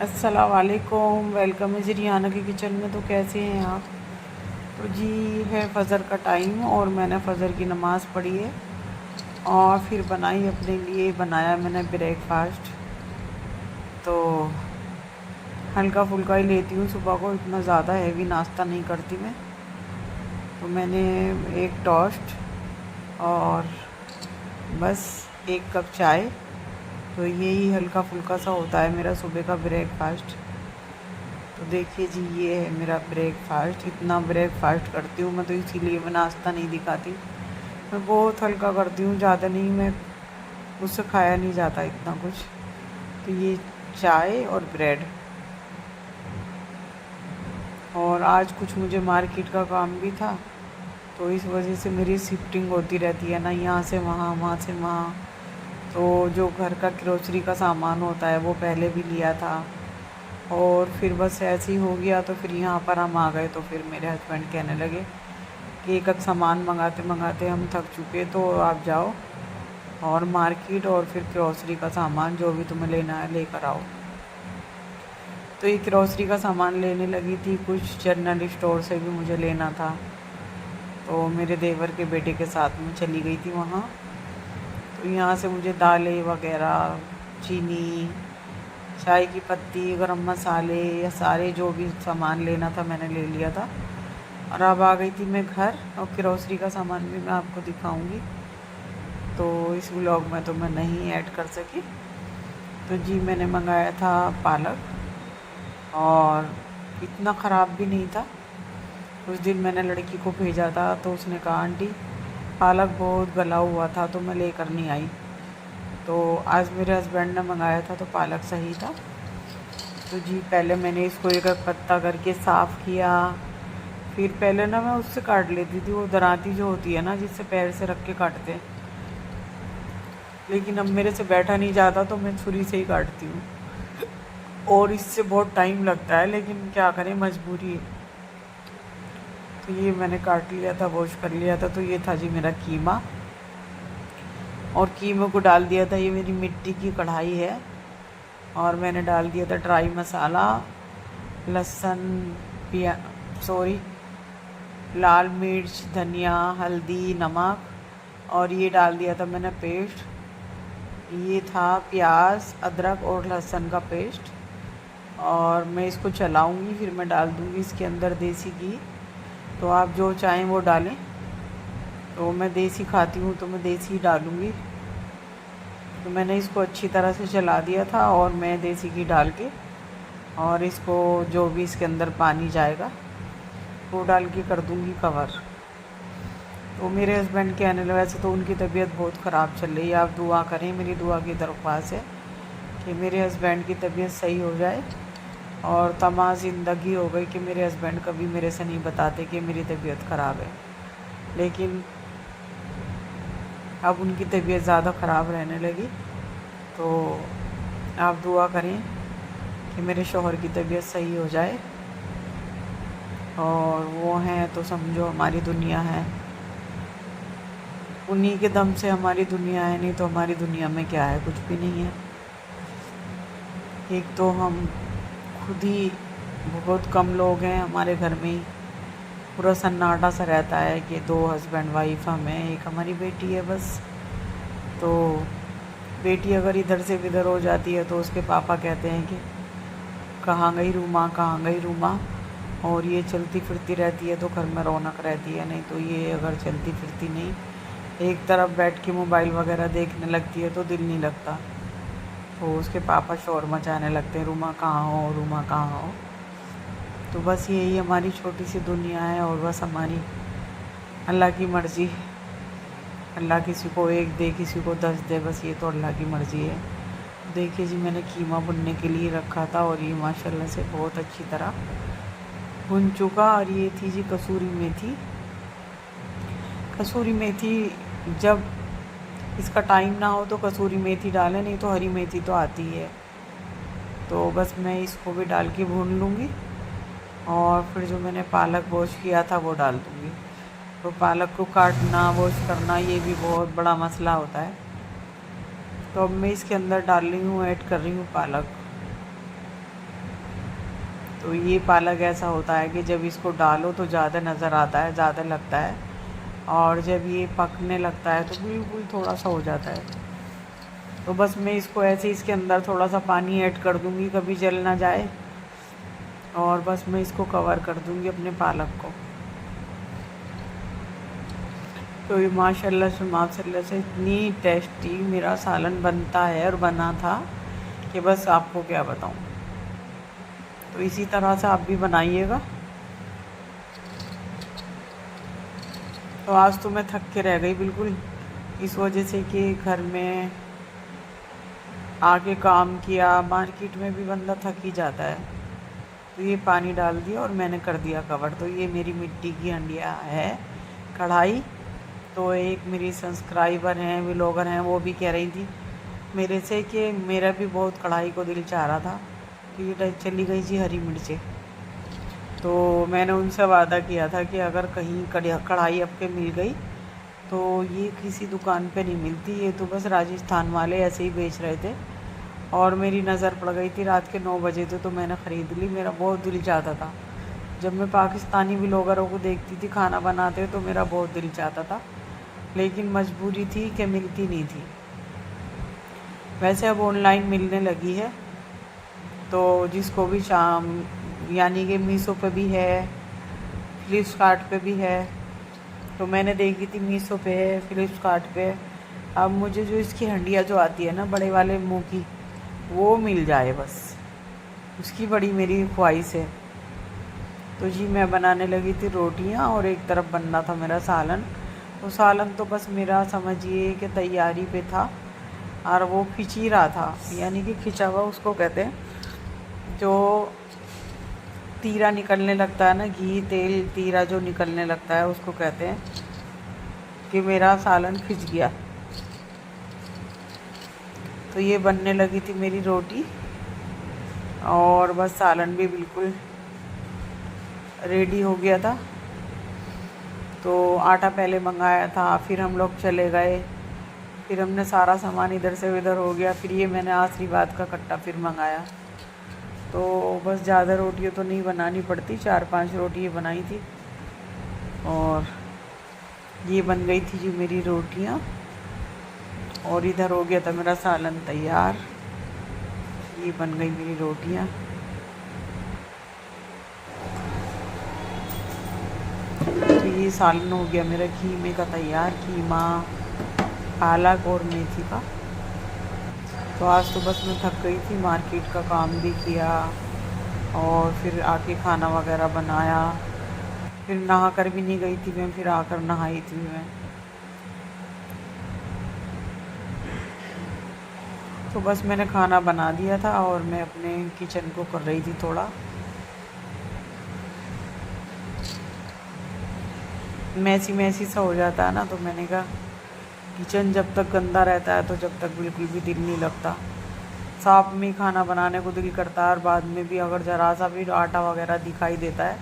अस्सलाम वालेकुम, वेलकम है जी रिहाना के किचन में। तो कैसे हैं आप? तो जी है फ़जर का टाइम और मैंने फ़जर की नमाज़ पढ़ी है और फिर बनाई अपने लिए, बनाया मैंने ब्रेकफास्ट। तो हल्का फुल्का ही लेती हूँ सुबह को, इतना ज़्यादा हैवी नाश्ता नहीं करती मैं। तो मैंने एक टोस्ट और बस एक कप चाय, तो यही हल्का फुल्का सा होता है मेरा सुबह का ब्रेकफास्ट। तो देखिए जी, ये है मेरा ब्रेकफास्ट। इतना ब्रेकफास्ट करती हूँ मैं, तो इसीलिए मैं नाश्ता नहीं दिखाती। मैं बहुत हल्का करती हूँ, ज़्यादा नहीं, मैं मुझसे खाया नहीं जाता इतना कुछ। तो ये चाय और ब्रेड। और आज कुछ मुझे मार्केट का काम भी था, तो इस वजह से मेरी शिफ्टिंग होती रहती है ना, यहाँ से वहाँ, वहाँ से वहाँ। तो जो घर का ग्रोसरी का सामान होता है वो पहले भी लिया था, और फिर बस ऐसे ही हो गया। तो फिर यहाँ पर हम आ गए, तो फिर मेरे हस्बैंड कहने लगे कि एक सामान मंगाते मंगाते हम थक चुके, तो आप जाओ और मार्केट और फिर ग्रोसरी का सामान जो भी तुम्हें लेना है लेकर आओ। तो ये ग्रोसरी का सामान लेने लगी थी, कुछ जनरल स्टोर से भी मुझे लेना था। तो मेरे देवर के बेटे के साथ में चली गई थी वहाँ। तो यहाँ से मुझे दालें वगैरह, चीनी, चाय की पत्ती, गरम मसाले, या सारे जो भी सामान लेना था मैंने ले लिया था। और अब आ गई थी मैं घर, और ग्रोसरी का सामान भी मैं आपको दिखाऊंगी, तो इस व्लॉग में तो मैं नहीं ऐड कर सकी। तो जी मैंने मंगाया था पालक, और इतना ख़राब भी नहीं था। उस दिन मैंने लड़की को भेजा था, तो उसने कहा आंटी पालक बहुत गला हुआ था, तो मैं लेकर नहीं आई। तो आज मेरे हस्बैंड ने मंगाया था, तो पालक सही था। तो जी पहले मैंने इसको एक एक पत्ता करके साफ़ किया। फिर पहले ना मैं उससे काट लेती थी, वो दराती जो होती है ना, जिससे पैर से रख के काटते हैं, लेकिन अब मेरे से बैठा नहीं जाता, तो मैं छुरी से ही काटती हूँ। और इससे बहुत टाइम लगता है, लेकिन क्या करें, मजबूरी है। तो ये मैंने काट लिया था, वॉश कर लिया था। तो ये था जी मेरा कीमा, और कीमे को डाल दिया था। ये मेरी मिट्टी की कढ़ाई है, और मैंने डाल दिया था ड्राई मसाला, लहसुन, पिया सॉरी लाल मिर्च, धनिया, हल्दी, नमक, और ये डाल दिया था मैंने पेस्ट। ये था प्याज, अदरक और लहसुन का पेस्ट। और मैं इसको चलाऊंगी, फिर मैं डाल दूंगी इसके अंदर देसी घी। तो आप जो चाहें वो डालें, तो मैं देसी खाती हूँ तो मैं देसी डालूँगी। तो मैंने इसको अच्छी तरह से चला दिया था, और मैं देसी घी डाल के, और इसको जो भी इसके अंदर पानी जाएगा वो डाल के कर दूँगी कवर। तो मेरे हस्बैंड कहने लगे, वैसे तो उनकी तबीयत बहुत ख़राब चल रही है, आप दुआ करें, मेरी दुआ की दरख्वास्त है कि मेरे हस्बैंड की तबीयत सही हो जाए। और तमाम ज़िंदगी हो गई कि मेरे हस्बैंड कभी मेरे से नहीं बताते कि मेरी तबीयत ख़राब है, लेकिन अब उनकी तबीयत ज़्यादा ख़राब रहने लगी। तो आप दुआ करें कि मेरे शौहर की तबीयत सही हो जाए, और वो हैं तो समझो हमारी दुनिया है, उन्हीं के दम से हमारी दुनिया है, नहीं तो हमारी दुनिया में क्या है, कुछ भी नहीं है। एक तो हम खुद ही बहुत कम लोग हैं हमारे घर में ही, पूरा सन्नाटा सा रहता है कि दो हस्बैंड वाइफ हम हैं, एक हमारी बेटी है बस। तो बेटी अगर इधर से इधर हो जाती है, तो उसके पापा कहते हैं कि कहाँ गई रूमा, कहाँ गई रूमा। और ये चलती फिरती रहती है तो घर में रौनक रहती है, नहीं तो ये अगर चलती फिरती नहीं, एक तरफ बैठ के मोबाइल वगैरह देखने लगती है तो दिल नहीं लगता। तो उसके पापा शोर मचाने लगते हैं, रूमा कहाँ हो, रूमा कहाँ हो। तो बस यही हमारी छोटी सी दुनिया है, और बस हमारी अल्लाह की मर्ज़ी। अल्लाह किसी को एक दे, किसी को 10 दे, बस ये तो अल्लाह की मर्ज़ी है। देखिए जी, मैंने कीमा भुनने के लिए रखा था, और ये माशाल्लाह से बहुत अच्छी तरह भुन चुका। और ये थी जी कसूरी मेथी। कसूरी मेथी जब इसका टाइम ना हो तो कसूरी मेथी डालें, नहीं तो हरी मेथी तो आती है। तो बस मैं इसको भी डाल के भून लूँगी, और फिर जो मैंने पालक वॉश किया था वो डाल दूँगी। तो पालक को काटना, वॉश करना, ये भी बहुत बड़ा मसला होता है। तो अब मैं इसके अंदर डाल रही हूँ, ऐड कर रही हूँ पालक। तो ये पालक ऐसा होता है कि जब इसको डालो तो ज़्यादा नज़र आता है, ज़्यादा लगता है, और जब ये पकने लगता है तो बिल्कुल थोड़ा सा हो जाता है। तो बस मैं इसको ऐसे इसके अंदर थोड़ा सा पानी ऐड कर दूँगी, कभी जल ना जाए, और बस मैं इसको कवर कर दूँगी अपने पालक को। तो ये माशाल्लाह से इतनी टेस्टी मेरा सालन बनता है और बना था कि बस आपको क्या बताऊँ। तो इसी तरह से आप भी बनाइएगा। तो आज तो मैं थक के रह गई बिल्कुल, इस वजह से कि घर में आके काम किया, मार्केट में भी बंदा थक ही जाता है। तो ये पानी डाल दिया और मैंने कर दिया कवर। तो ये मेरी मिट्टी की हंडिया है कढ़ाई। तो एक मेरी सब्सक्राइबर हैं, व्लॉगर हैं, वो भी कह रही थी मेरे से कि मेरा भी बहुत कढ़ाई को दिल चाह रहा था। तो ये चली गई जी हरी मिर्चें। तो मैंने उनसे वादा किया था कि अगर कहीं कढ़ाई आपके मिल गई तो ये किसी दुकान पे नहीं मिलती, ये तो बस राजस्थान वाले ऐसे ही बेच रहे थे, और मेरी नज़र पड़ गई थी रात के 9 बजे थे तो मैंने ख़रीद ली। मेरा बहुत दिल चाहता था, जब मैं पाकिस्तानी व्लॉगरों को देखती थी खाना बनाते तो मेरा बहुत दिल चाहता था, लेकिन मजबूरी थी कि मिलती नहीं थी। वैसे अब ऑनलाइन मिलने लगी है, तो जिसको भी शाम यानी कि मीशो पे भी है, फ्लिपकार्ट पे भी है। तो मैंने देखी थी मीशो पे है, फ्लिपकार्ट पे। अब मुझे जो इसकी हंडिया जो आती है ना बड़े वाले मुंह की, वो मिल जाए बस, उसकी बड़ी मेरी ख्वाहिश है। तो जी मैं बनाने लगी थी रोटियां और एक तरफ बनना था मेरा सालन। तो सालन तो बस मेरा समझिए कि तैयारी पे था, और वो खिंच ही रहा था, यानी कि खिंचा हुआ उसको कहते हैं, जो तीरा निकलने लगता है ना, घी तेल तीरा जो निकलने लगता है उसको कहते हैं कि मेरा सालन खिंच गया। तो ये बनने लगी थी मेरी रोटी, और बस सालन भी बिल्कुल रेडी हो गया था। तो आटा पहले मंगाया था, फिर हम लोग चले गए, फिर हमने सारा सामान इधर से उधर हो गया, फिर ये मैंने आशीर्वाद का कट्टा फिर मंगाया। तो बस ज़्यादा रोटियाँ तो नहीं बनानी पड़ती, 4-5 रोटियाँ बनाई थी, और ये बन गई थी जी मेरी रोटियाँ, और इधर हो गया था मेरा सालन तैयार। ये बन गई मेरी रोटियाँ। तो ये सालन हो गया मेरा कीमे का तैयार, कीमा, पालक और मेथी का। तो आज तो बस मैं थक गई थी, मार्केट का काम भी किया, और फिर आके खाना वगैरह बनाया, फिर नहा कर भी नहीं गई थी मैं, फिर आकर नहाई थी मैं। तो बस मैंने खाना बना दिया था और मैं अपने किचन को कर रही थी थोड़ा मैसी सा हो जाता है ना, तो मैंने कहा किचन जब तक गंदा रहता है तो जब तक बिल्कुल भी दिल नहीं लगता। साफ में खाना बनाने को दिल करता है, और बाद में भी अगर ज़रा सा भी आटा वगैरह दिखाई देता है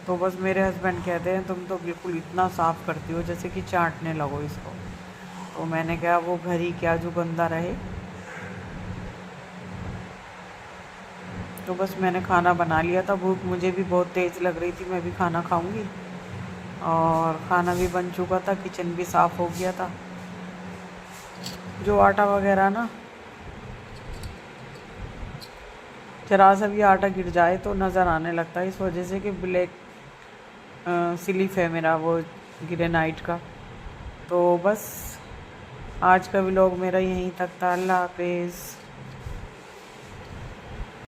तो बस मेरे हस्बैंड कहते हैं तुम तो बिल्कुल इतना साफ़ करती हो जैसे कि चाटने लगो इसको। तो मैंने कहा वो घर ही क्या जो गंदा रहे। तो बस मैंने खाना बना लिया था, भूख मुझे भी बहुत तेज़ लग रही थी, मैं भी खाना खाऊंगी, और खाना भी बन चुका था, किचन भी साफ़ हो गया था। जो आटा वगैरह ना, जरा सा भी आटा गिर जाए तो नज़र आने लगता है, इस वजह से कि ब्लैक स्लिप है मेरा वो ग्रेनाइट का। तो बस आज का व्लॉग मेरा यहीं तक था। अल्लाह हाफिज़।